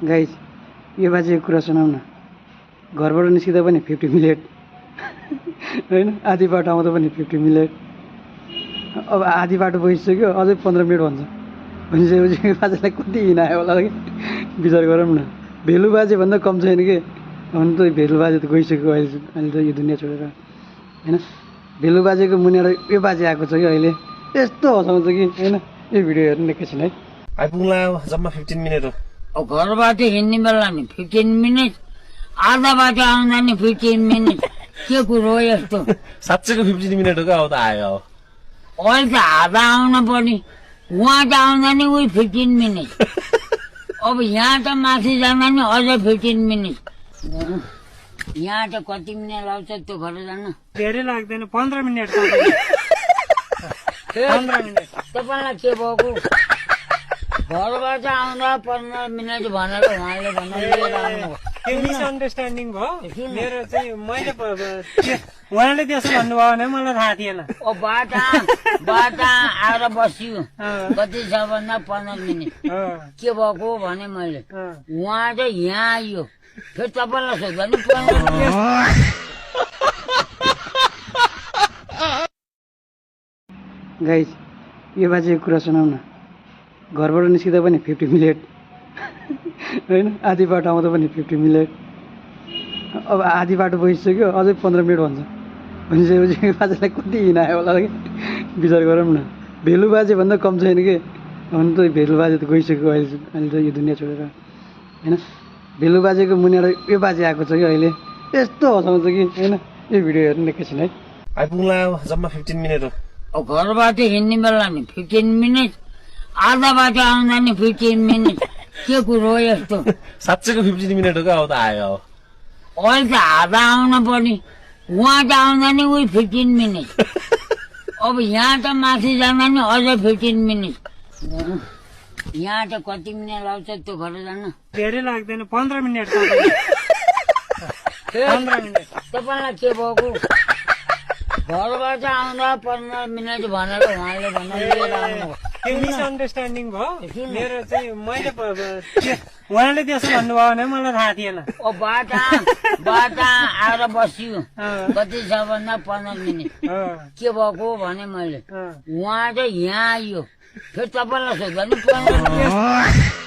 Guys यो बाजेको कुरा सुनाऊ न। घरबाट निस्किँदा पनि 50 मिनट होइन, आधी बाटो आउँदा पनि 50 मिनट। अब आधी बाटो गइसक्यो, अझै 15 मिनट भन्छ। भनिसकेपछि बाजेलाई कति हिँडायो होला कि विचार गरौँ न। भेलु बाजे भन्दा कम छैन कि। भन्नु त भेलु बाजे त गइसक्यो अहिले त यो दुनियाँ छोडेर होइन। भेलु बाजेको मुनिबाट यो बाजे आएको छ कि अहिले यस्तो हँसाउँछ कि होइन। यो भिडियो हेर्नु एकैछिन है। आइपुग्ला जम्मा 15 मिनट हो। अब घरबाट हिँड्ने बेला नि 15 मिनट, आधा बाटो आउँदा नि 15 मिनट। के कुरो हो यस्तो? साँच्चैको 15 मिनट हो क्या? अब त आयो। अहिले त आधा आउन पर्ने, उहाँ त आउँदा नि उही 15 मिनट। अब यहाँ त माथि जाँदा नि अझ 15 मिनट। यहाँ त कति मिनट लाग्छ त्यो घर जान? धेरै लाग्दैन, 15 मिनट। 15 मिनट तपाईँलाई के भएको? घरबाट आउँदा 15 मिनट भनेर उहाँले लिएर आउनु। त्यो मिसअन्डरस्ट्यान्डिङ भयो मेरो चाहिँ। मैले उहाँले त्यसो भन्नुभयो भने मलाई थाहा थिएन। ओ बाटा आएर बसियो कति छ भन्दा 15 मिनट। के भएको भने मैले उहाँ चाहिँ यहाँ आइयो, फेरि तपाईँलाई सोध्दा नि 15 मिनट। गाइज यो बाजेको कुरा सुनाऊ न। घरबाट निस्किँदा पनि 50 मिनट होइन, आधी बाटो आउँदा पनि 50 मिनट। अब आधी बाटो गइसक्यो, अझै 15 मिनट भन्छ। भनिसकेपछि बाजेलाई कति हिँडायो होला कि विचार गरौँ न। भेलु बाजे भन्दा कम छैन कि। भन्नु त भेलु बाजे त गइसक्यो अहिले त यो दुनियाँ छोडेर होइन। भेलु बाजेको मुनिबाट यो बाजे आएको छ कि अहिले यस्तो हँसाउँछ कि होइन। यो भिडियो हेर्नु एकैछिन है। आइपुग्ला जम्मा 15 मिनट हो। अब घरबाट हिँड्ने बेला नि 15 मिनट, आधा बाटो आउँदा नि 15 मिनट। के कुरो हो यस्तो? साँच्चैको 15 मिनट हो क्या? अब त आयो। अहिले त आधा आउन पर्ने, उहाँ त आउँदा नि उही 15 मिनट। अब यहाँ त माथि जाँदा नि अझ 15 मिनट। यहाँ त कति मिनट लाग्छ त्यो घर जान? धेरै लाग्दैन, 15 मिनट। 15 मिनट तपाईँलाई के भएको? घरबाट आउँदा 15 मिनट भनेर उहाँले लिएर आउनु। त्यो मिसअन्डरस्ट्यान्डिङ भयो मेरो चाहिँ। मैले उहाँले त्यसो भन्नुभयो भने मलाई थाहा थिएन। ओ बाटा आएर बसियो कति छ भन्दा 15 मिनट। के भएको भने मैले उहाँ चाहिँ यहाँ आइयो, फेरि तपाईँलाई सोध्दा नि 15 मिनट।